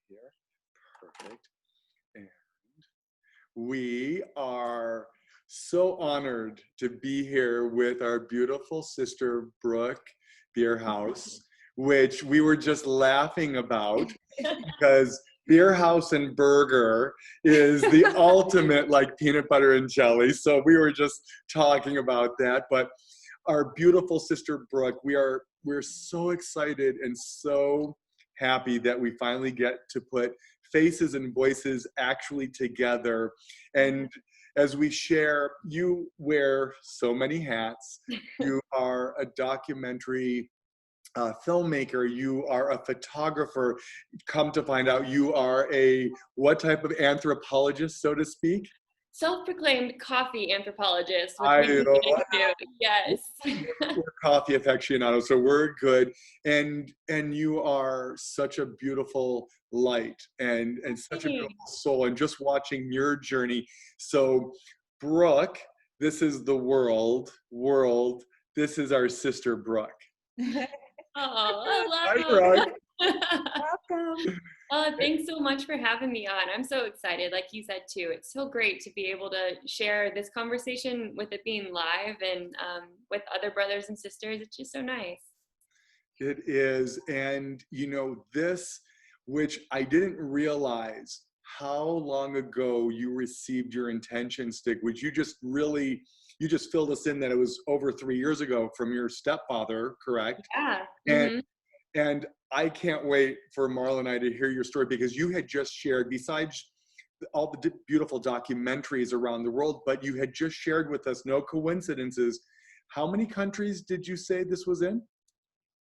here. Perfect. And we are so honored to be here with our beautiful sister, Brooke Bierhaus, which we were just laughing about because Bierhaus and burger is the ultimate like peanut butter and jelly. So we were just talking about that. But our beautiful sister, Brooke, we're so excited and so happy that we finally get to put faces and voices actually together. And as we share, you wear so many hats. You are a documentary filmmaker, you are a photographer. Come to find out, you are a what type of anthropologist, so to speak? Self-proclaimed coffee anthropologist, which I we can know. get into. Yes. We're coffee aficionados, so we're good. And you are such a beautiful light and such a beautiful soul. And just watching your journey. So, Brooke, this is the world. This is our sister Brooke. Oh, I love Hi, Brooke. Welcome. Thanks so much for having me on. I'm so excited, like you said too. It's so great to be able to share this conversation with it being live and with other brothers and sisters. It's just so nice. It is. And this, which I didn't realize how long ago you received your intention stick, which you just filled us in that it was over 3 years ago from your stepfather, correct? Yeah. And I can't wait for Marla and I to hear your story, because you had just shared, besides all the beautiful documentaries around the world, but you had just shared with us, no coincidences, how many countries did you say this was in?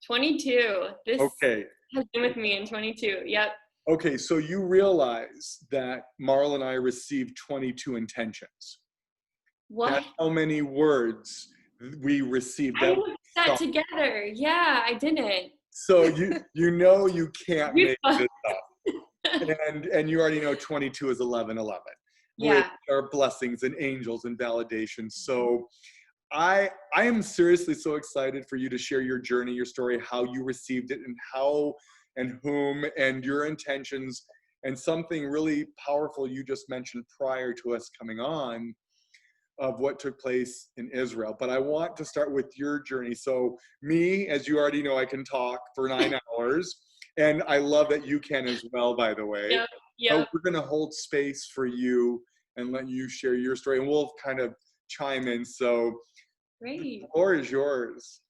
22. This Okay. has been with me in 22. Yep. Okay, so you realize that Marla and I received 22 intentions. What? That's how many words we received. I looked that together. Yeah, I didn't. So you can't make this up. And you already know 22 is 11:11. Yeah. With our blessings and angels and validation. So I am seriously so excited for you to share your journey, your story, how you received it, and how and whom, and your intentions, and something really powerful you just mentioned prior to us coming on, of what took place in Israel. But I want to start with your journey. So me, as you already know, I can talk for 9 hours, and I love that you can as well, by the way. Yep. So we're going to hold space for you and let you share your story, and we'll kind of chime in. So great. The floor is yours.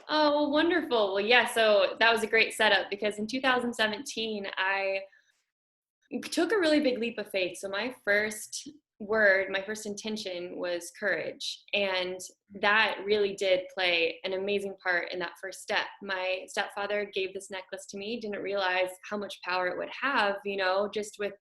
Oh, wonderful. Well, yeah, so that was a great setup, because in 2017, I took a really big leap of faith. So my first intention was courage. And that really did play an amazing part in that first step. My stepfather gave this necklace to me, didn't realize how much power it would have, just with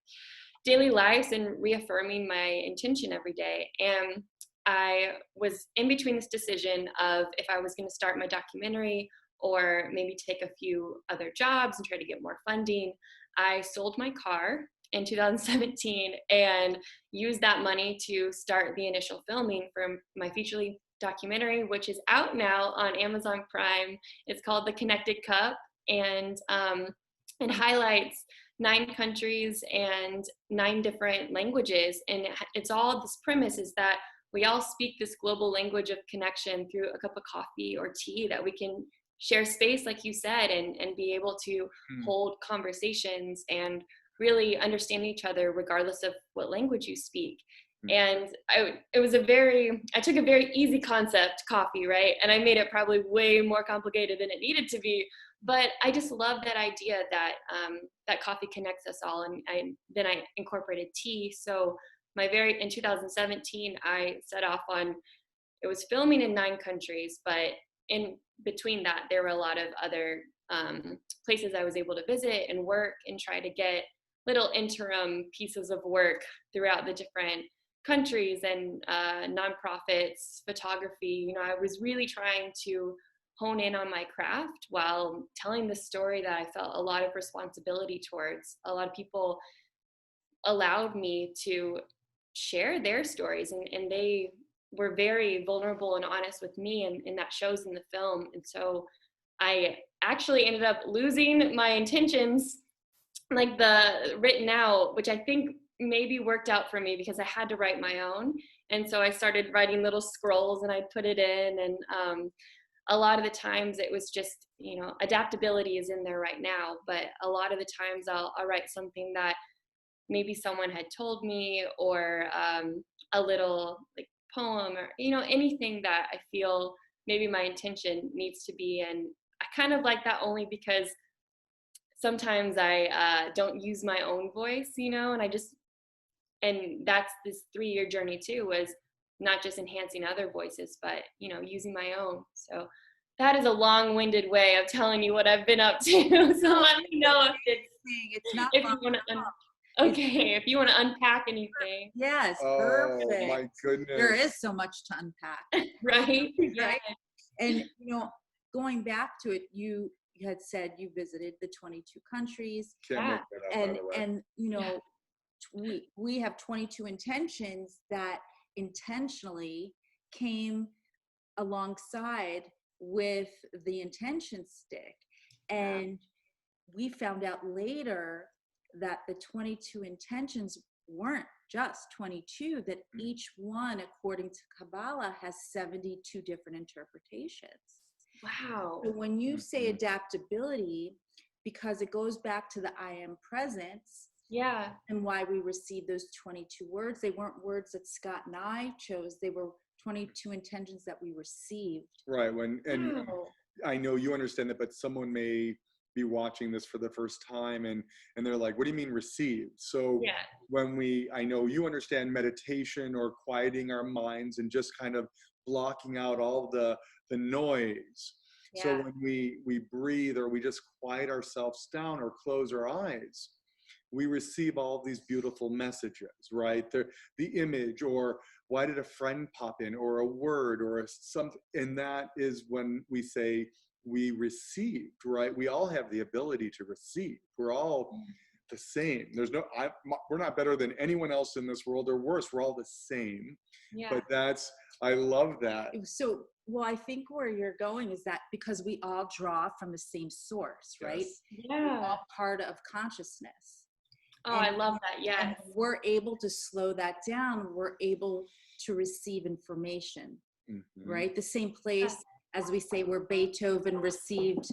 daily lives and reaffirming my intention every day. And I was in between this decision of if I was going to start my documentary or maybe take a few other jobs and try to get more funding. I sold my car in 2017 and used that money to start the initial filming for my feature-length documentary, which is out now on Amazon Prime. It's called The Connected Cup, and it highlights 9 countries and 9 different languages. And it's all, this premise is that we all speak this global language of connection through a cup of coffee or tea, that we can share space, like you said, and be able to hold conversations and really understand each other regardless of what language you speak. And I took a very easy concept, coffee, right? And I made it probably way more complicated than it needed to be. But I just love that idea that that coffee connects us all. And then I incorporated tea. So in 2017, I set off on, it was filming in 9 countries, but in between that, there were a lot of other places I was able to visit and work and try to get little interim pieces of work throughout the different countries and nonprofits, photography. I was really trying to hone in on my craft while telling the story that I felt a lot of responsibility towards. A lot of people allowed me to share their stories, and they were very vulnerable and honest with me, and that shows in the film. And so I actually ended up losing my intentions like the written out, which I think maybe worked out for me because I had to write my own. And so I started writing little scrolls and I'd put it in. And a lot of the times it was just, adaptability is in there right now. But a lot of the times I'll write something that maybe someone had told me, or a little like poem, or, anything that I feel maybe my intention needs to be. And I kind of like that only because sometimes I don't use my own voice, and that's this 3-year journey too, was not just enhancing other voices, but, using my own. So that is a long-winded way of telling you what I've been up to. So let me know It's not if long you want at all. to, if you want to unpack anything. Yes, Oh perfect. my goodness. There is so much to unpack. Right? Yeah. Right? And, going back to it, you had said you visited the 22 countries. Can't make that up, by the way. And we have 22 intentions that intentionally came alongside with the intention stick. And we found out later that the 22 intentions weren't just 22, that each one, according to Kabbalah, has 72 different interpretations. Wow. So when you say adaptability, because it goes back to the I am presence, and why we received those 22 words, they weren't words that Scott and I chose, they were 22 intentions that we received. Right. And I know you understand that, but someone may be watching this for the first time and they're like, what do you mean received? So I know you understand meditation or quieting our minds and just kind of blocking out all the noise. So when we breathe, or we just quiet ourselves down or close our eyes, we receive all of these beautiful messages, right? The image, or why did a friend pop in, or a word, or something. And that is when we say we received, right? We all have the ability to receive. We're all the same. We're not better than anyone else in this world, or worse. We're all the same. But I love that. So, well, I think where you're going is that because we all draw from the same source, right? We're all part of consciousness. Oh, I love that. Yes. And we're able to slow that down. We're able to receive information, right? The same place, as we say, where Beethoven received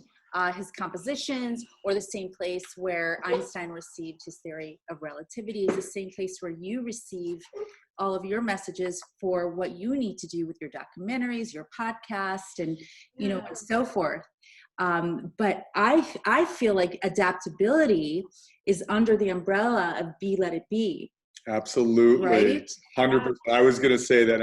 his compositions, or the same place where Einstein received his theory of relativity, is the same place where you receive all of your messages for what you need to do with your documentaries, your podcast, and and so forth. But I feel like adaptability is under the umbrella of Be Let It Be. Absolutely. Right? 100%. I was going to say that.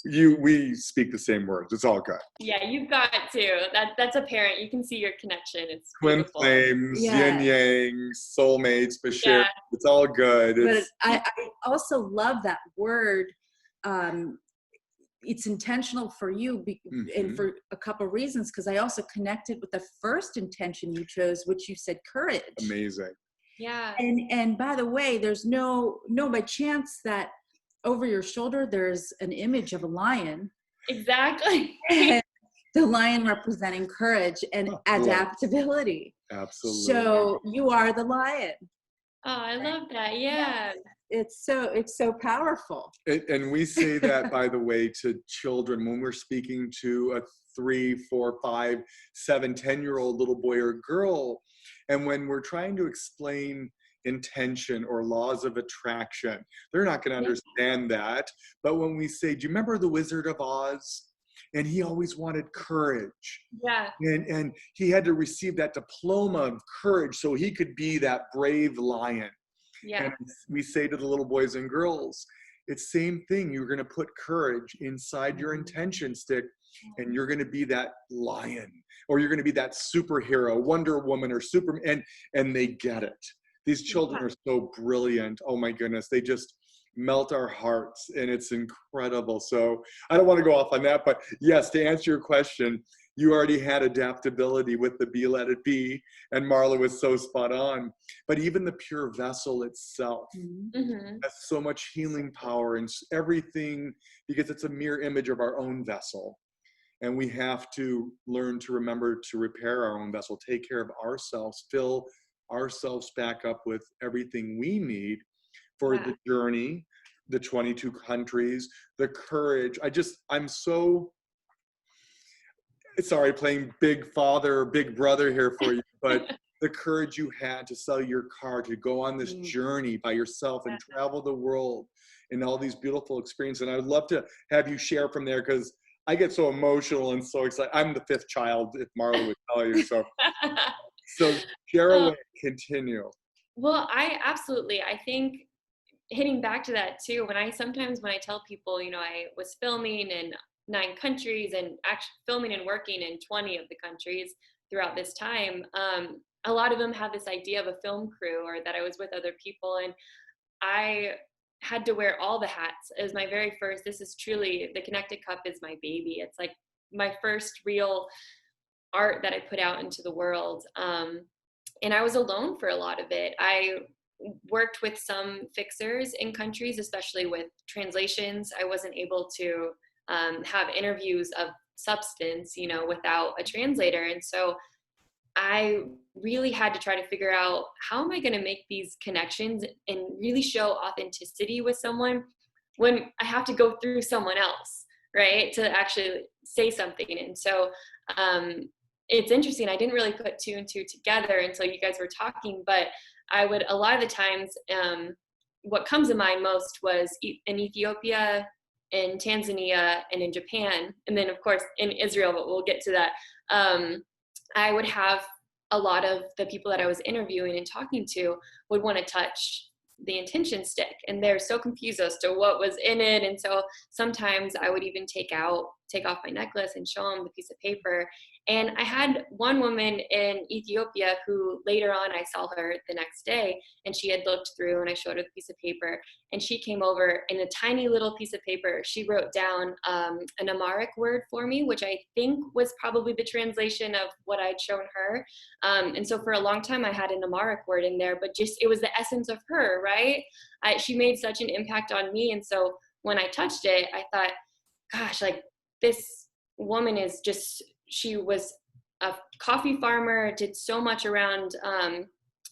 We speak the same words. It's all good. Yeah, you've got to. That's apparent. You can see your connection. It's twin beautiful. flames, yin yang, soulmates, Bashir. It's all good. But I also love that word. It's intentional for you, and for a couple of reasons, because I also connected with the first intention you chose, which you said courage. Amazing. Yeah. And by the way, there's no by chance that over your shoulder there's an image of a lion. Exactly. And the lion representing courage and adaptability. Absolutely. So you are the lion. Oh, I love that. Yeah. It's so powerful. And we say that, by the way, to children when we're speaking to a 3, 4, 5, 7, 10-year-old little boy or girl. And when we're trying to explain intention or laws of attraction, they're not going to understand that. But when we say, do you remember the Wizard of Oz? And he always wanted courage. Yeah. And he had to receive that diploma of courage so he could be that brave lion. Yeah. And we say to the little boys and girls, it's same thing. You're going to put courage inside your intention stick, and you're going to be that lion, or you're going to be that superhero, Wonder Woman or Superman, and they get it. These children are so brilliant. Oh my goodness. They just melt our hearts, and it's incredible. So I don't want to go off on that, but yes, to answer your question, you already had adaptability with the Be Let It Be, and Marla was so spot on. But even the pure vessel itself has so much healing power and everything, because it's a mirror image of our own vessel. And we have to learn to remember to repair our own vessel, take care of ourselves, fill ourselves back up with everything we need for the journey, the 22 countries, the courage. I'm so sorry playing big father or big brother here for you, but the courage you had to sell your car, to go on this journey by yourself and travel the world and all these beautiful experiences. And I'd love to have you share from there, because I get so emotional and so excited. I'm the fifth child, if Marla would tell you. So share away, continue. Well, I think hitting back to that too, when I tell people, I was filming in 9 countries and actually filming and working in 20 of the countries throughout this time, a lot of them have this idea of a film crew, or that I was with other people, and I had to wear all the hats. As my very first, this is truly, the Connected Cup is my baby. It's like my first real art that I put out into the world. And I was alone for a lot of it. I worked with some fixers in countries, especially with translations. I wasn't able to have interviews of substance, without a translator. And so I really had to try to figure out, how am I going to make these connections and really show authenticity with someone when I have to go through someone else, right, to actually say something. And so it's interesting. I didn't really put 2 and 2 together until you guys were talking, but a lot of the times, what comes to mind most was in Ethiopia, in Tanzania, and in Japan, and then of course in Israel, but we'll get to that. I would have a lot of the people that I was interviewing and talking to would want to touch the intention stick, and they're so confused as to what was in it. And so sometimes I would even take off my necklace and show them the piece of paper. And I had one woman in Ethiopia who later on, I saw her the next day, and she had looked through, and I showed her the piece of paper, and she came over in a tiny little piece of paper. She wrote down an Amharic word for me, which I think was probably the translation of what I'd shown her. And so for a long time, I had an Amharic word in there, but just, it was the essence of her, right? She made such an impact on me. And so when I touched it, I thought, gosh, like, this woman is just, she was a coffee farmer, did so much around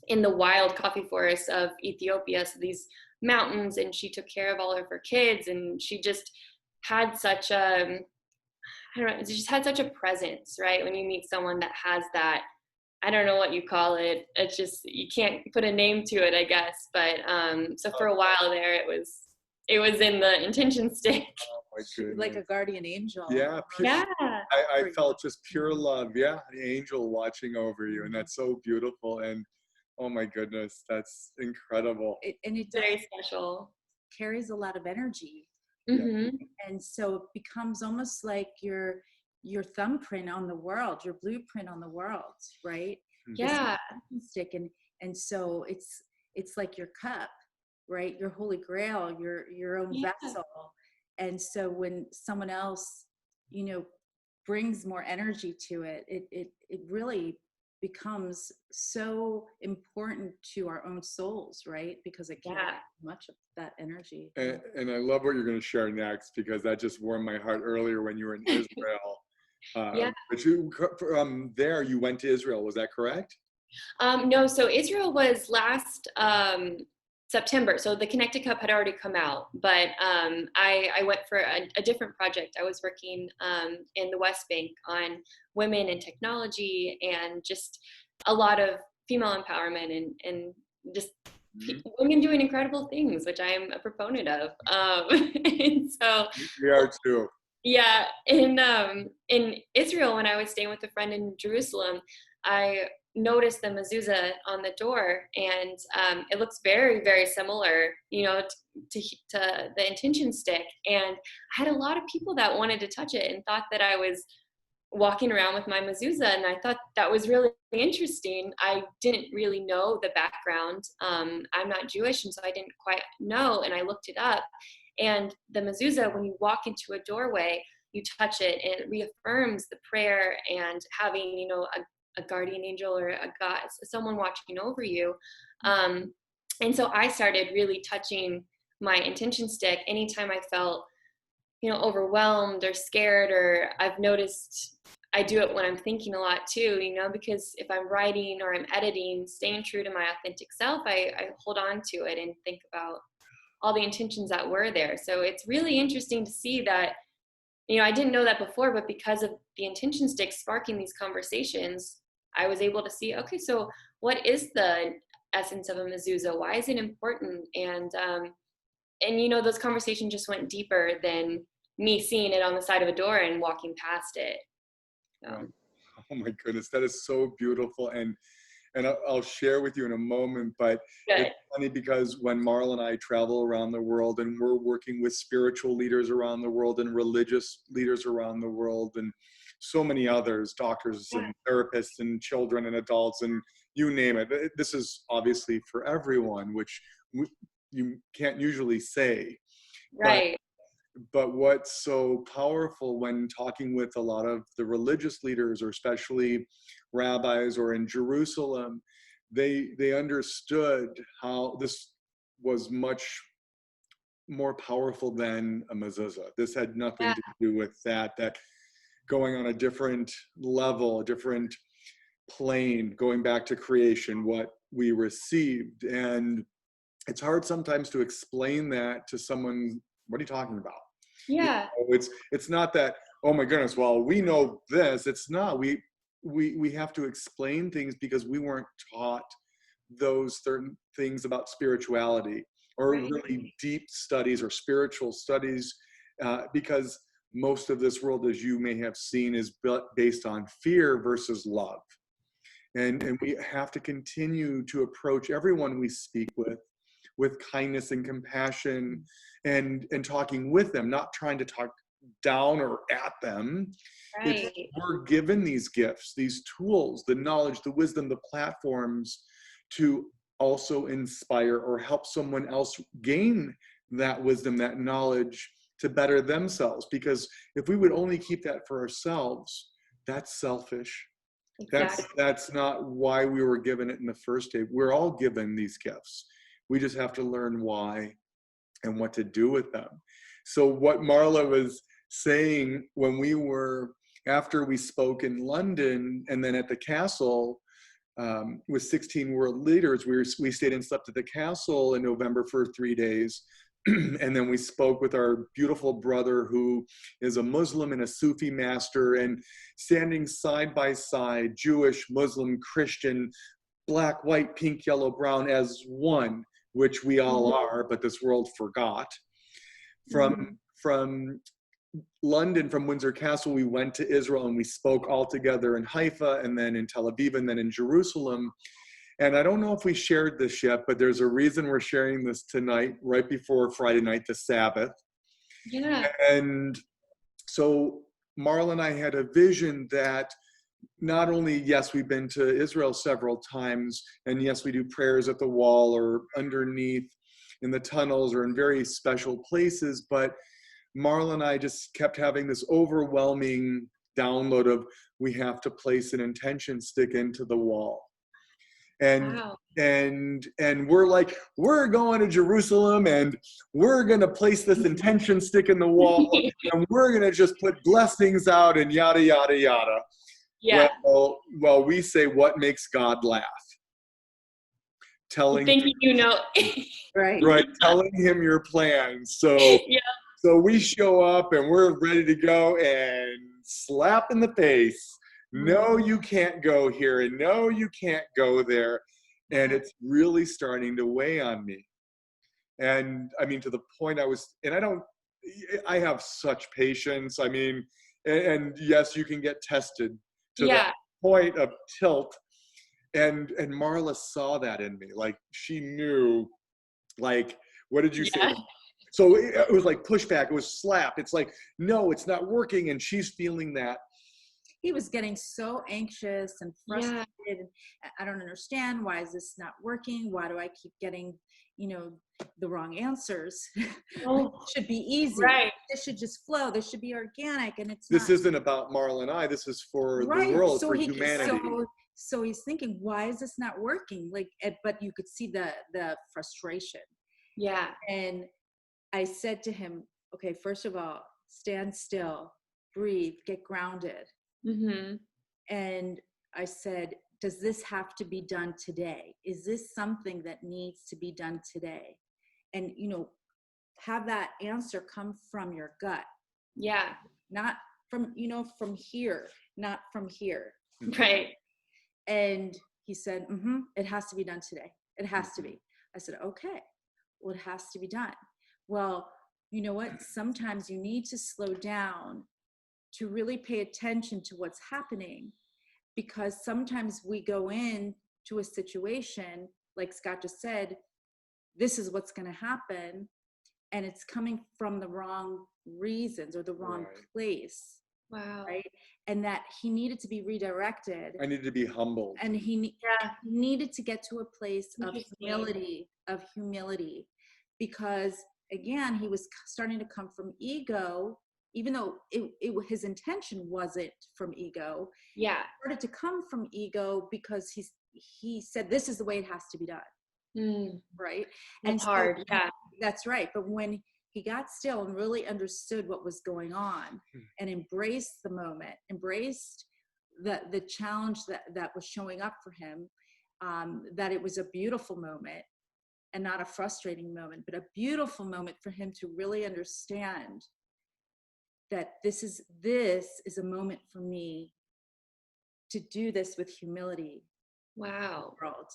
in the wild coffee forests of Ethiopia, so these mountains, and she took care of all of her kids, and she just had such a, I don't know, just had such a presence, right? When you meet someone that has that, I don't know what you call it. It's just, you can't put a name to it, I guess. But so for a while there, it was in the intention stick. Oh my goodness. Like a guardian angel. Yeah. I felt just pure love. Yeah, the angel watching over you, and that's so beautiful. And oh my goodness, that's incredible. And it very special. Carries a lot of energy. Mm-hmm. And so it becomes almost like your thumbprint on the world, your blueprint on the world, right? Yeah. Stick, and so it's like your cup, right? Your holy grail, your own vessel. And so when someone else, brings more energy to it, it really becomes so important to our own souls, right? Because it carries much of that energy. And I love what you're going to share next, because that just warmed my heart earlier when you were in Israel. But you, from there, you went to Israel. Was that correct? No, so Israel was last September. So the Connected Cup had already come out, but I went for a different project. I was working in the West Bank on women and technology, and just a lot of female empowerment, and just women doing incredible things, which I am a proponent of. And so we are too. Yeah, in Israel, when I was staying with a friend in Jerusalem, I noticed the mezuzah on the door, and it looks very, very similar, to the intention stick. And I had a lot of people that wanted to touch it and thought that I was walking around with my mezuzah, and I thought that was really interesting. I didn't really know the background. I'm not Jewish, and so I didn't quite know, and I looked it up. And the mezuzah, when you walk into a doorway, you touch it, and it reaffirms the prayer and having, a guardian angel or a God, someone watching over you. And so I started really touching my intention stick anytime I felt, overwhelmed or scared, or I've noticed I do it when I'm thinking a lot too, because if I'm writing or I'm editing, staying true to my authentic self, I hold on to it and think about all the intentions that were there. So it's really interesting to see that, I didn't know that before, but because of the intention stick sparking these conversations, I was able to see, okay, so what is the essence of a mezuzah? Why is it important? And those conversations just went deeper than me seeing it on the side of a door and walking past it. So. Right. Oh my goodness, that is so beautiful. And I'll share with you in a moment, but Good. it's funny because when Marla and I travel around the world and we're working with spiritual leaders around the world and religious leaders around the world and so many others, doctors and therapists and children and adults and you name it. This is obviously for everyone, which you can't usually say. Right. But what's so powerful when talking with a lot of the religious leaders, or especially rabbis, or in Jerusalem, they understood how this was much more powerful than a mezuzah. This had nothing to do with that going on a different level, a different plane, going back to creation, what we received. And it's hard sometimes to explain that to someone. What are you talking about? Yeah. It's not that, oh my goodness, well, we know this. It's not. We have to explain things because we weren't taught those certain things about spirituality or really deep studies or spiritual studies, because most of this world, as you may have seen, is based on fear versus love. And we have to continue to approach everyone we speak with kindness and compassion and talking with them, not trying to talk down or at them. Right. We're given these gifts, these tools, the knowledge, the wisdom, the platforms to also inspire or help someone else gain that wisdom, that knowledge to better themselves. Because if we would only keep that for ourselves, that's selfish. Exactly. That's not why we were given it in the first day. We're all given these gifts. We just have to learn why and what to do with them. So what Marla was saying when after we spoke in London and then at the castle with 16 world leaders, we stayed and slept at the castle in November for 3 days. And then we spoke with our beautiful brother who is a Muslim and a Sufi master, and standing side by side, Jewish, Muslim, Christian, black, white, pink, yellow, brown as one, which we all are, but this world forgot. From London, from Windsor Castle, we went to Israel and we spoke all together in Haifa and then in Tel Aviv and then in Jerusalem. And I don't know if we shared this yet, but there's a reason we're sharing this tonight, right before Friday night, the Sabbath. Yeah. And so Marla and I had a vision that not only, yes, we've been to Israel several times, and yes, we do prayers at the wall or underneath in the tunnels or in very special places, but Marla and I just kept having this overwhelming download of we have to place an intention stick into the wall. And wow. and we're like, we're going to Jerusalem and we're going to place this intention stick in the wall and we're going to just put blessings out and yada, yada, yada. Yeah. Well, we say, what makes God laugh? Telling right. Telling him your plans. So so we show up and we're ready to go and slap in the face. No, you can't go here, and no, you can't go there. And it's really starting to weigh on me. And I mean, to the point I have such patience. I mean, and yes, you can get tested to that point of tilt. And Marla saw that in me. Like, she knew, like, what did you say? So it was like pushback. It was slap. It's like, no, it's not working. And she's feeling that. He was getting so anxious and frustrated. And I don't understand. Why is this not working? Why do I keep getting, the wrong answers? It should be easy. Right. This should just flow. This should be organic. And this isn't about Marla and I. This is for the world, for humanity. So he's thinking, why is this not working? But you could see the frustration. Yeah. And I said to him, okay, first of all, stand still, breathe, get grounded. Mm-hmm. And I said, does this have to be done today? Is this something that needs to be done today? And, have that answer come from your gut. Yeah. Not from, from here, not from here. Right. And he said, it has to be done today. It has to be. I said, okay, well, it has to be done. Well, you know what? Sometimes you need to slow down to really pay attention to what's happening, because sometimes we go in to a situation, like Scott just said, this is what's going to happen, and it's coming from the wrong reasons or the wrong place. Wow. Right. And that he needed to be redirected. I needed to be humbled. And he needed to get to a place of humility, because again, he was starting to come from ego, even though his intention wasn't from ego. Yeah. It started to come from ego because he said, this is the way it has to be done. Right. That's hard. Yeah. That's right. But when he got still and really understood what was going on and embraced the moment, embraced the challenge that was showing up for him, that it was a beautiful moment and not a frustrating moment, but a beautiful moment for him to really understand that this is a moment for me to do this with humility. Wow. World.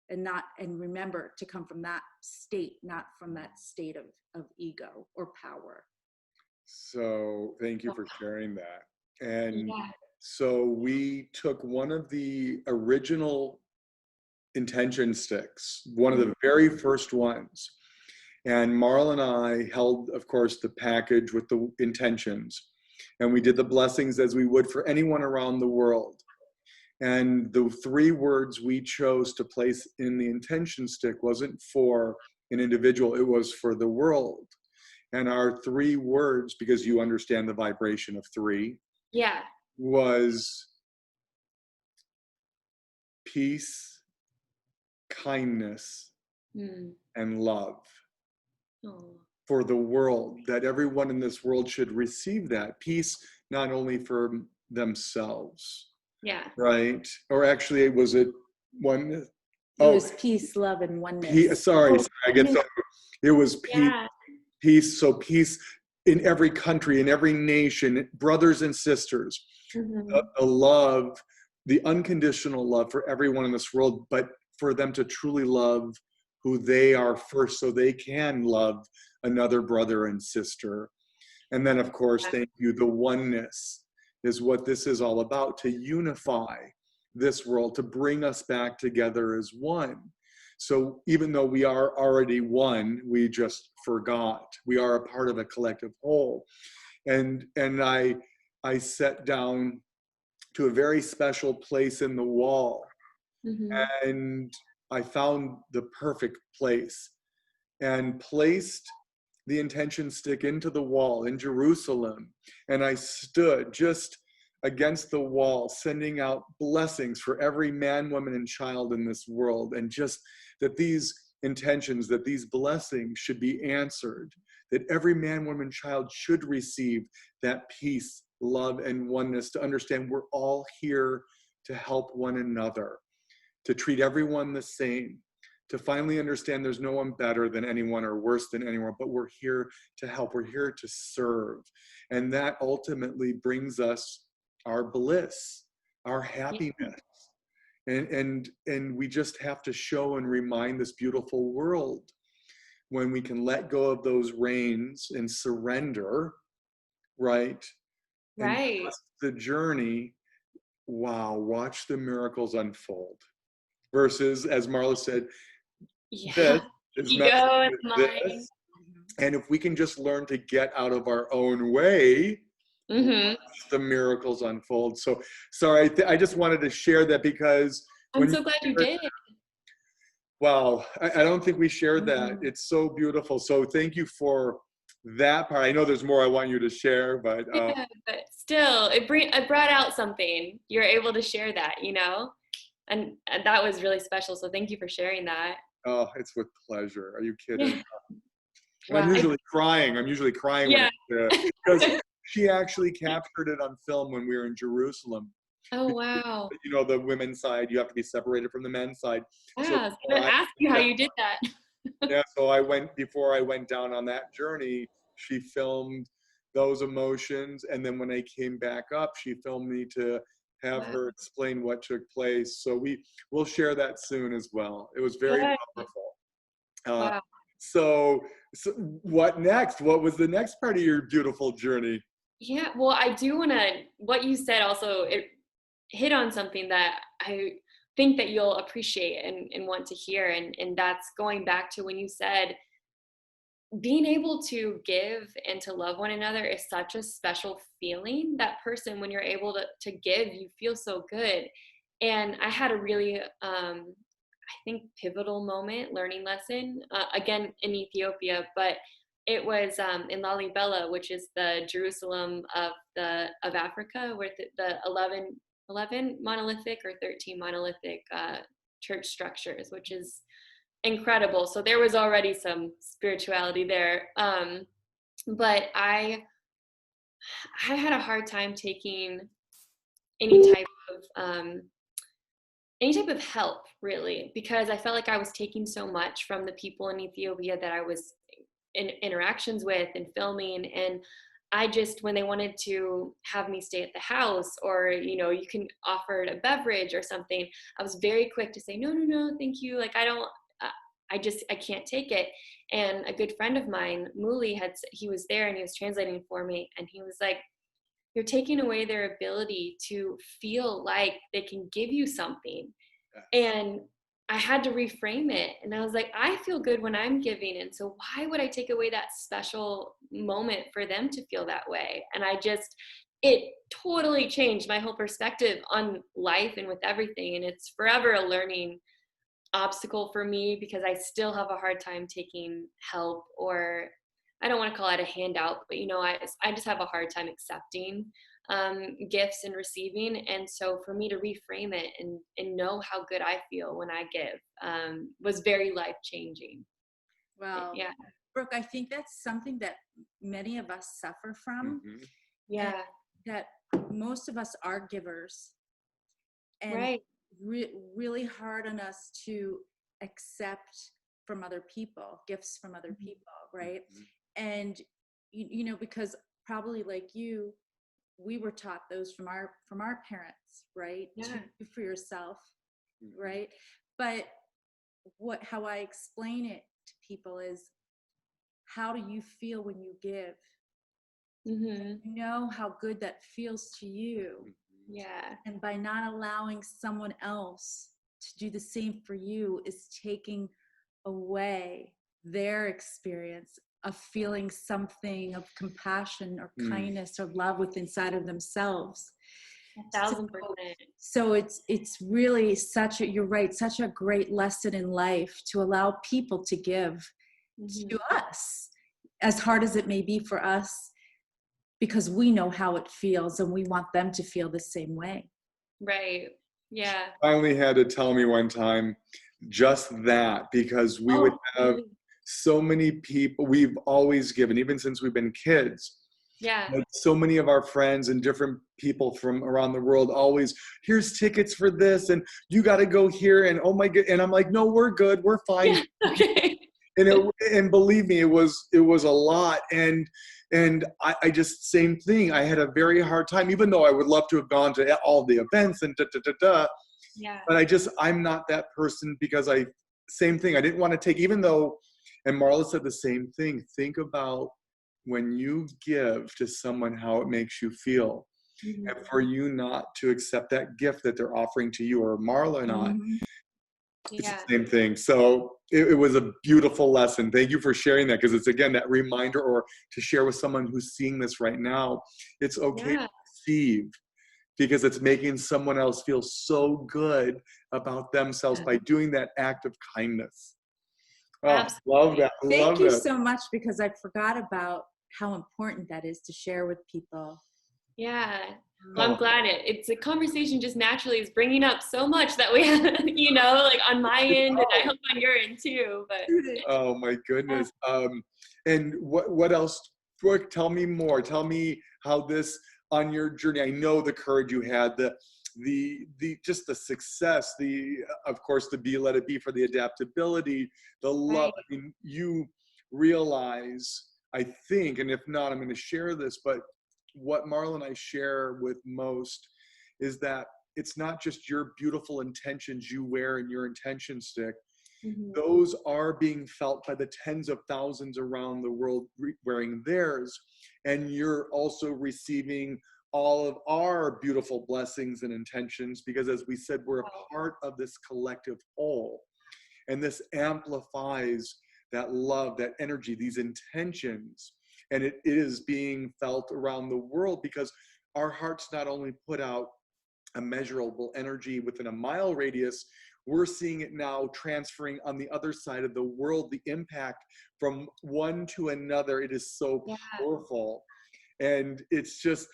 And remember to come from that state, not from that state of ego or power. So thank you for sharing that. And so we took one of the original intention sticks, one of the very first ones. And Marla and I held, of course, the package with the intentions. And we did the blessings as we would for anyone around the world. And the 3 words we chose to place in the intention stick wasn't for an individual, it was for the world. And our 3 words, because you understand the vibration of 3, was peace, kindness, and love. For the world, that everyone in this world should receive that peace, not only for themselves. Yeah. Right. Or actually, was it one? It was peace, love, and oneness. Sorry, I get so. It was peace. Yeah. Peace. So peace in every country, in every nation, brothers and sisters. The love, the unconditional love for everyone in this world, but for them to truly love who they are first, so they can love another brother and sister. And then, of course, thank you. The oneness is what this is all about, to unify this world, to bring us back together as one. So even though we are already one, we just forgot. We are a part of a collective whole. And I sat down to a very special place in the wall. And I found the perfect place and placed the intention stick into the wall in Jerusalem. And I stood just against the wall, sending out blessings for every man, woman, and child in this world. And just that these intentions, that these blessings should be answered, that every man, woman, child should receive that peace, love, and oneness, to understand we're all here to help one another, to treat everyone the same, to finally understand there's no one better than anyone or worse than anyone, but we're here to help, we're here to serve. And that ultimately brings us our bliss, our happiness. And we just have to show and remind this beautiful world, when we can let go of those reins and surrender, right? And trust the journey. Wow, watch the miracles unfold. Versus, as Marla said, this is this. And if we can just learn to get out of our own way, the miracles unfold. So sorry, I just wanted to share that, because I'm so glad you did. Well, I don't think we shared that. It's so beautiful. So thank you for that part. I know there's more I want you to share, but still, it brought out something. You're able to share that, and that was really special. So thank you for sharing that. Oh, it's with pleasure. Are you kidding? And I'm usually crying. Yeah. Because she actually captured it on film when we were in Jerusalem. Oh, wow. You know, the women's side, you have to be separated from the men's side. Yeah, So I was going to ask you how you did that. yeah, so before I went down on that journey, she filmed those emotions. And then when I came back up, she filmed me to have her explain what took place. So we'll share that soon as well. It was very powerful. Wow. So what next? What was the next part of your beautiful journey? Yeah, well, I do want to, what you said also, it hit on something that I think that you'll appreciate and want to hear. And that's going back to when you said, being able to give and to love one another is such a special feeling. That person, when you're able to give, you feel so good. And I had a really, I think, pivotal moment, learning lesson, again, in Ethiopia, but it was in Lalibela, which is the Jerusalem of Africa, where the 11 monolithic or 13 monolithic church structures, which is incredible. So there was already some spirituality there. But I had a hard time taking any type of help, really, because I felt like I was taking so much from the people in Ethiopia that I was in interactions with and filming. And I just, when they wanted to have me stay at the house, or, you know, you can offer a beverage or something, I was very quick to say, no, thank you. Like, I can't take it. And a good friend of mine, Muli, he was there and he was translating for me. And he was like, you're taking away their ability to feel like they can give you something. And I had to reframe it. And I was like, I feel good when I'm giving. And so why would I take away that special moment for them to feel that way? And it totally changed my whole perspective on life and with everything. And it's forever a learning obstacle for me, because I still have a hard time taking help, or I don't want to call it a handout, but, you know, I just have a hard time accepting gifts and receiving. And so for me to reframe it and know how good I feel when I give was very life-changing. Well, yeah, Brooke, I think that's something that many of us suffer from. Mm-hmm. Yeah. That most of us are givers. And Right. really hard on us to accept from other people, gifts from other people, right? Mm-hmm. And you know, because probably like you, we were taught those from our parents, right? Yeah. To do for yourself, right? But how I explain it to people is, how do you feel when you give? Mm-hmm. You know how good that feels to you. Yeah. And by not allowing someone else to do the same for you is taking away their experience of feeling something of compassion or kindness or love within inside of themselves. 1,000%. So it's really you're right, such a great lesson in life to allow people to give to us, as hard as it may be for us, because we know how it feels and we want them to feel the same way. Right. Yeah. She finally had to tell me one time just that, because we would have so many people. We've always given, even since we've been kids. Yeah. Like, so many of our friends and different people from around the world always, here's tickets for this, and you got to go here, and oh my god, and I'm like, no, we're good, we're fine. Yeah. Okay. And believe me, it was a lot, and I just, same thing. I had a very hard time, even though I would love to have gone to all the events and Yeah. But I'm not that person, because same thing. I didn't want to take, even though, and Marla said the same thing. Think about when you give to someone, how it makes you feel. Mm-hmm. And for you not to accept that gift that they're offering to you, or Marla and I, it's the same thing. So it was a beautiful lesson. Thank you for sharing that, because it's, again, that reminder, or to share with someone who's seeing this right now. It's okay to receive, because it's making someone else feel so good about themselves by doing that act of kindness. Oh, love that. Thank you so much, because I forgot about how important that is to share with people. Yeah. Well, I'm glad it's a conversation just naturally is bringing up so much that we have, you know, like on my end, and I hope on your end too. But oh my goodness. And what else Brooke, tell me more. Tell me how this, on your journey, I know the courage you had, the just the success, of course, the be, let it be, for the adaptability, the love. Right. I mean, you realize, I think, and if not, I'm going to share this, but what Marla and I share with most is that it's not just your beautiful intentions you wear in your intention stick. Mm-hmm. Those are being felt by the tens of thousands around the world wearing theirs. And you're also receiving all of our beautiful blessings and intentions, because as we said, we're a part of this collective whole. And this amplifies that love, that energy, these intentions. And it is being felt around the world because our hearts not only put out a measurable energy within a mile radius, we're seeing it now transferring on the other side of the world, the impact from one to another. It is so powerful. And it's just,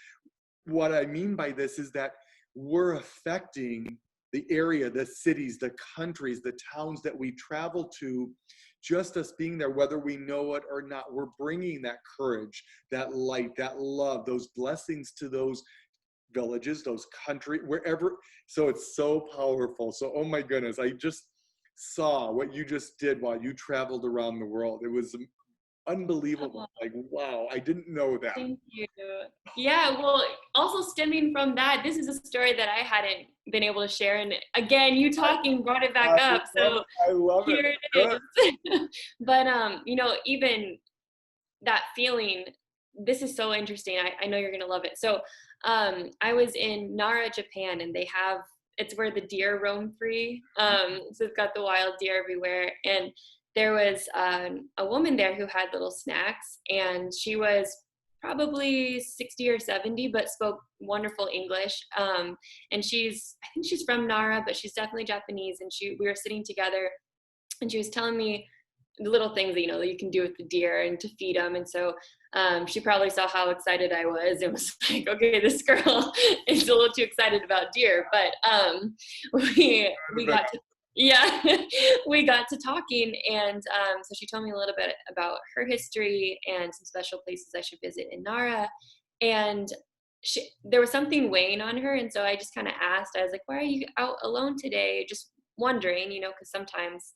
what I mean by this is that we're affecting the area, the cities, the countries, the towns that we travel to. Just us being there, whether we know it or not, we're bringing that courage, that light, that love, those blessings to those villages, those countries, wherever. So it's so powerful. So, oh my goodness, I just saw what you just did while you traveled around the world. It was unbelievable. Like, wow, I didn't know that. Thank you. Yeah, well, also stemming from that, this is a story that I hadn't been able to share. And again, you talking brought it back up. So I love here it is. But, even that feeling, this is so interesting. I know you're going to love it. So I was in Nara, Japan, and it's where the deer roam free. So it's got the wild deer everywhere. And there was a woman there who had little snacks, and she was probably 60 or 70, but spoke wonderful English. And I think she's from Nara, but she's definitely Japanese. And we were sitting together, and she was telling me the little things that you can do with the deer and to feed them. And so she probably saw how excited I was and was like, okay, this girl is a little too excited about deer. But we got to, we got to talking. And so she told me a little bit about her history and some special places I should visit in Nara. And there was something weighing on her. And so I just kind of asked, I was like, why are you out alone today? Just wondering, because sometimes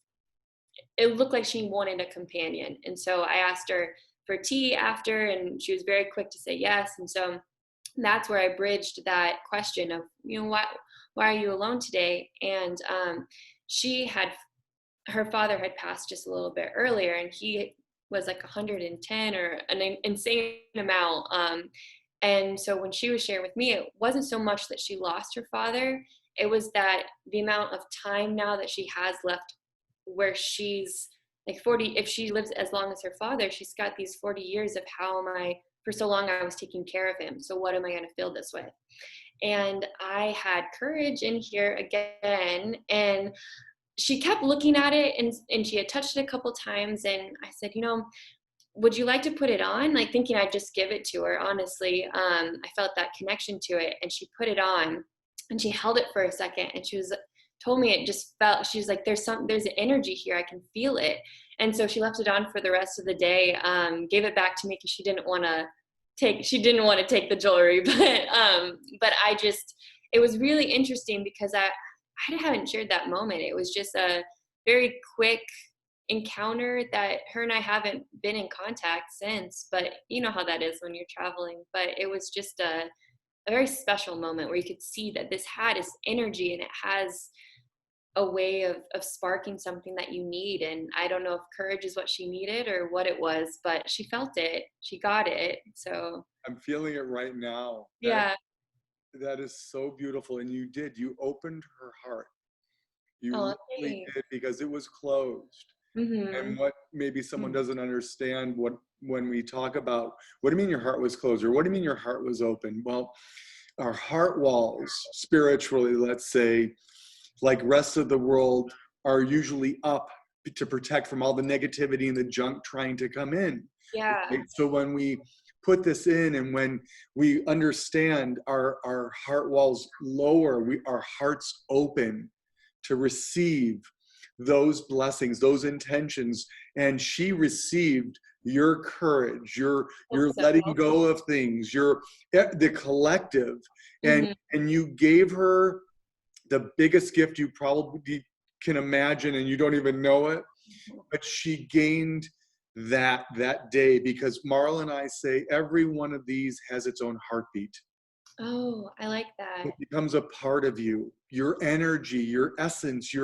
it looked like she wanted a companion. And so I asked her for tea after, and she was very quick to say yes. And so that's where I bridged that question of, why are you alone today? And her father had passed just a little bit earlier, and he was like 110 or an insane amount. And so when she was sharing with me, it wasn't so much that she lost her father. It was that the amount of time now that she has left, where she's like 40, if she lives as long as her father, she's got these 40 years of for so long I was taking care of him. So what am I going to fill this with? And I had courage in here again. And she kept looking at it, and she had touched it a couple times. And I said, would you like to put it on? Like thinking I'd just give it to her. Honestly, I felt that connection to it, and she put it on, and she held it for a second, and told me it just felt, she's like, there's an energy here. I can feel it. And so she left it on for the rest of the day, gave it back to me because she didn't want to take the jewelry. But it was really interesting because I haven't shared that moment. It was just a very quick encounter that her and I haven't been in contact since, but you know how that is when you're traveling. But it was just a very special moment where you could see that this had its energy, and it has a way of sparking something that you need. And I don't know if courage is what she needed or what it was, but she felt it. She got it. So I'm feeling it right now. Yeah. That is so beautiful. And you opened her heart. You really did, because it was closed. Mm-hmm. And what maybe someone doesn't understand, when we talk about, what do you mean your heart was closed, or what do you mean your heart was open? Well, our heart walls, spiritually, let's say, like rest of the world, are usually up to protect from all the negativity and the junk trying to come in. Yeah. Right? So when we put this in, and when we understand our heart walls lower, our hearts open to receive those blessings, those intentions, and she received your courage, your letting go of things, the collective, and you gave her the biggest gift you probably can imagine, and you don't even know it, but she gained that day, because Marla and I say every one of these has its own heartbeat. Oh, I like that. It becomes a part of you, your energy, your essence,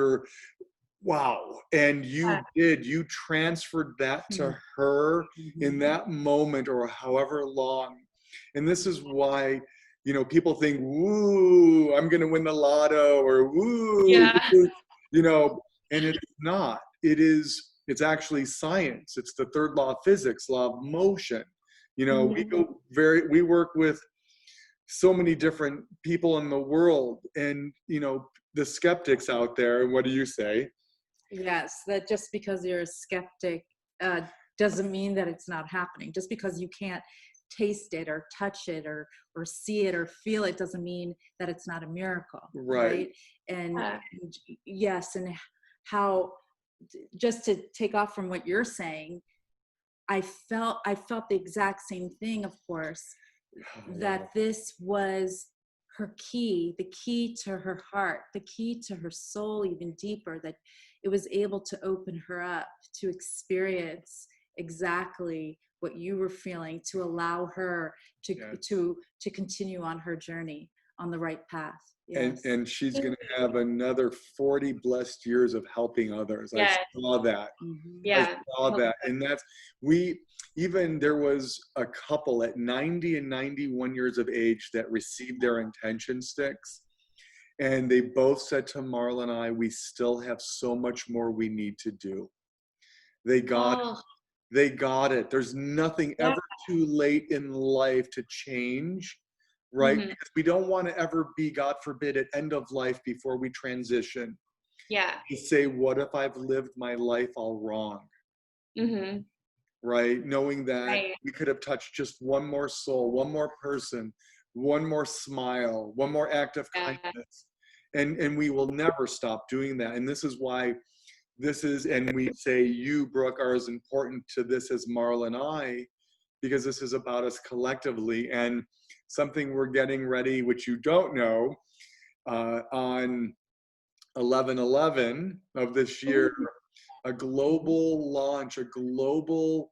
wow. And you transferred that to her in that moment, or however long. And this is why, people think, woo, I'm going to win the lotto, or woo, and it's not. It's actually science. It's the third law of physics, law of motion. We work with so many different people in the world, and, the skeptics out there. What do you say? Yes, that just because you're a skeptic doesn't mean that it's not happening. Just because you can't taste it or touch it or see it or feel it doesn't mean that it's not a miracle. Right? And yes, and how, just to take off from what you're saying, I felt the exact same thing, of course, that this was her key, the key to her heart, the key to her soul even deeper, that it was able to open her up to experience exactly what you were feeling, to allow her to continue on her journey on the right path. Yes. And she's going to have another 40 blessed years of helping others. Yes. I saw that. Yeah. I saw that. And there was a couple at 90 and 91 years of age that received their intention sticks. And they both said to Marla and I, we still have so much more we need to do. They got it. They got it. There's nothing ever too late in life to change. Right? Because we don't want to ever be, God forbid, at end of life before we transition. Yeah. To say, what if I've lived my life all wrong? Right? Knowing that we could have touched just one more soul, one more person, one more smile, one more act of kindness. And we will never stop doing that. And this is why and we say you, Brooke, are as important to this as Marla and I, because this is about us collectively. And something we're getting ready, which you don't know, on 11/11 of this year, a global launch, a global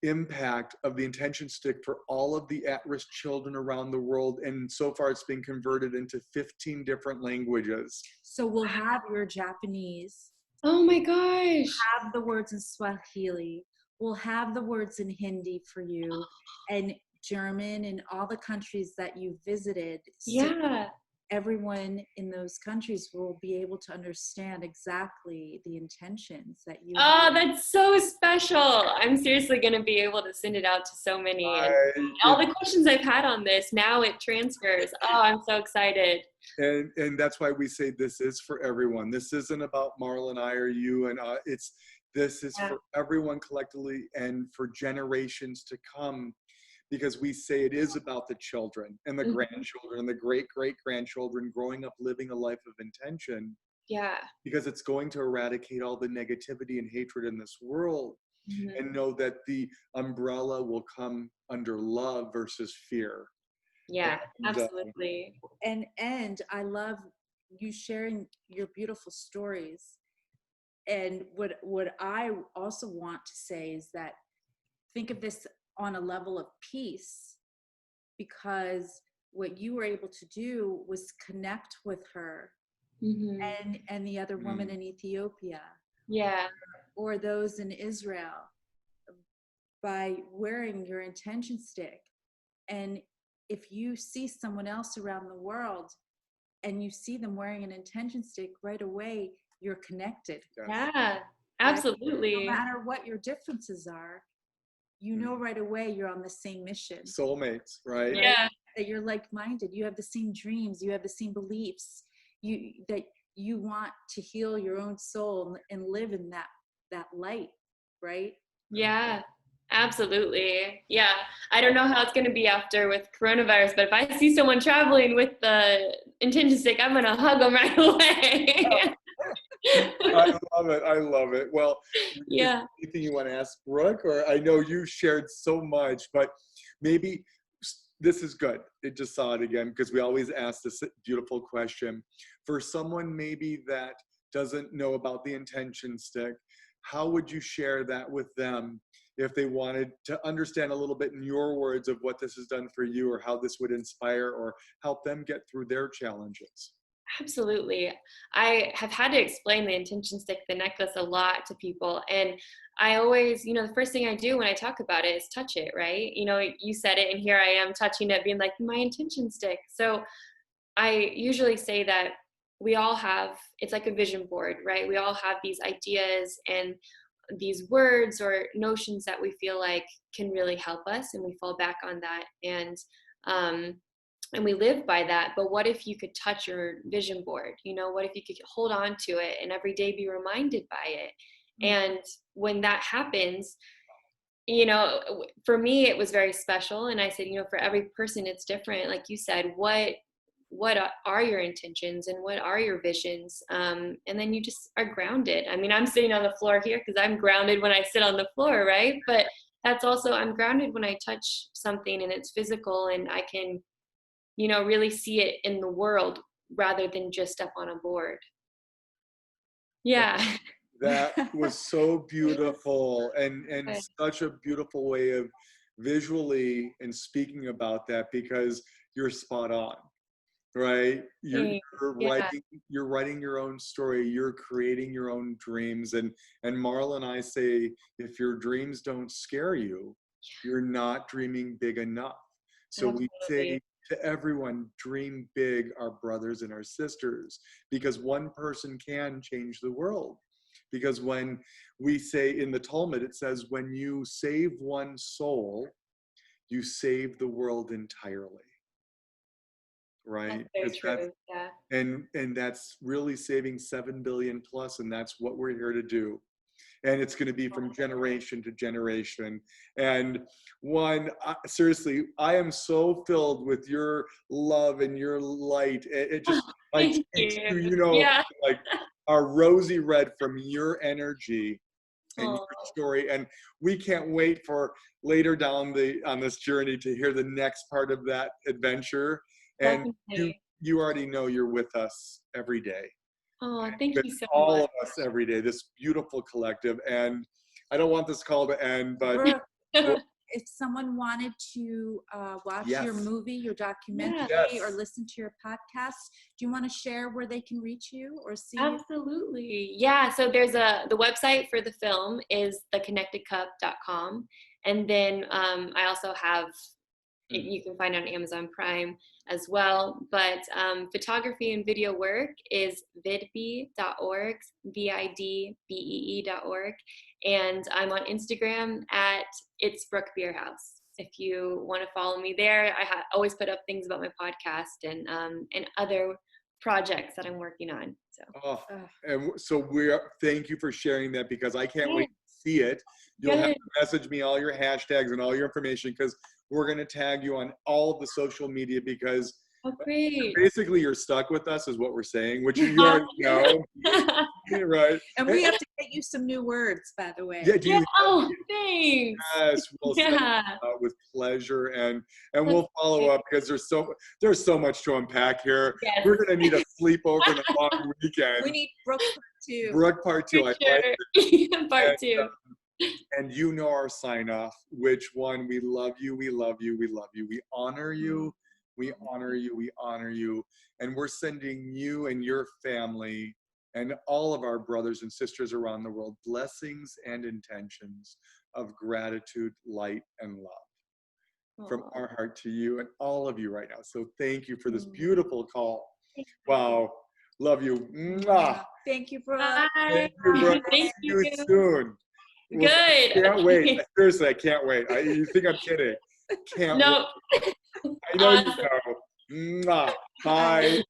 impact of the intention stick for all of the at-risk children around the world. And so far it's been converted into 15 different languages. So we'll have your Japanese. Oh my gosh. Have the words in Swahili. We'll have the words in Hindi for you, and German, and all the countries that you visited. So everyone in those countries will be able to understand exactly the intentions that you have. That's so special. I'm seriously going to be able to send it out to so many. And all the questions I've had on this, now it transfers. Oh, I'm so excited. And that's why we say this is for everyone. This isn't about Marla and I or you and this is for everyone collectively and for generations to come, because we say it is about the children and the grandchildren and the great-great-grandchildren growing up living a life of intention. Yeah. Because it's going to eradicate all the negativity and hatred in this world, and know that the umbrella will come under love versus fear. Yeah, absolutely. And I love you sharing your beautiful stories. And what I also want to say is that think of this on a level of peace, because what you were able to do was connect with her and the other woman in Ethiopia, or those in Israel, by wearing your intention stick. And if you see someone else around the world and you see them wearing an intention stick, right away you're connected. Yeah, absolutely. No matter what your differences are, you know right away you're on the same mission. Soulmates, right? Yeah. That you're like-minded. You have the same dreams. You have the same beliefs. That you want to heal your own soul and live in that light, right? Yeah, absolutely. Yeah. I don't know how it's going to be after with coronavirus, but if I see someone traveling with the intention stick, I'm going to hug them right away. I love it. I love it. Well, Yeah. anything you want to ask Brooke? Or I know you shared so much, but maybe this is good. It just saw it again because we always ask this beautiful question. For someone maybe that doesn't know about the intention stick, how would you share that with them if they wanted to understand a little bit in your words of what this has done for you, or how this would inspire or help them get through their challenges? Absolutely. I have had to explain the intention stick, the necklace, a lot to people. And I always, the first thing I do when I talk about it is touch it, right? You said it, and here I am touching it, being like, my intention stick. So I usually say that we all have, it's like a vision board, right? We all have these ideas and these words or notions that we feel like can really help us, and we fall back on that. And we live by that. But what if you could touch your vision board? What if you could hold on to it and every day be reminded by it? And when that happens, for me, it was very special. And I said, for every person, it's different. Like you said, what are your intentions and what are your visions? And then you just are grounded. I mean, I'm sitting on the floor here because I'm grounded when I sit on the floor, right? But that's also, I'm grounded when I touch something and it's physical, and I can really see it in the world rather than just up on a board. Yeah. That was so beautiful, and such a beautiful way of visually and speaking about that, because you're spot on, right? You're writing your own story. You're creating your own dreams. And Marla and I say, if your dreams don't scare you, you're not dreaming big enough. So we say to everyone, dream big, our brothers and our sisters, because one person can change the world. Because when we say in the Talmud, it says, when you save one soul, you save the world entirely. Right? That's very true. Yeah. And that's really saving 7 billion plus, and that's what we're here to do. And it's going to be from generation to generation. And seriously, I am so filled with your love and your light. It just like takes you, like our rosy red from your energy and your story. And we can't wait for later down on this journey to hear the next part of that adventure. And you already know you're with us every day. Oh, thank you so much. All of us every day, this beautiful collective. And I don't want this call to end, but if someone wanted to watch your movie, your documentary, or listen to your podcast, do you want to share where they can reach you or see? Absolutely. Yeah. So there's the website for the film is theconnectedcup.com. And then I also have, you can find it on Amazon Prime as well. But photography and video work is vidbee.org, vidbee.org. And I'm on Instagram at It's Brooke Bierhaus. If you want to follow me there, I always put up things about my podcast and other projects that I'm working on. So, and so thank you for sharing that, because I can't wait to see it. You'll have to message me all your hashtags and all your information, because we're going to tag you on all of the social media, because basically you're stuck with us is what we're saying, which you already know. Right. And we have to get you some new words, by the way. Thanks. Yes, we'll send it out with pleasure, and we'll follow up, because there's so much to unpack here. Yes. We're going to need a sleepover and a long weekend. We need Brooke Part 2. Brooke Part 2. Like it. Part 2. And you know our sign off, which one? We love you, we love you, we love you. We honor you, we honor you, we honor you. And we're sending you and your family and all of our brothers and sisters around the world blessings and intentions of gratitude, light, and love from our heart to you and all of you right now. So thank you for this beautiful call. Wow. Love you. Mwah. Thank you, Brooke. Thank you, Brooke. Thank you. See you soon. Good. I can't wait. Seriously, I can't wait. You think I'm kidding? Can't wait. I know you know. Mwah. Bye.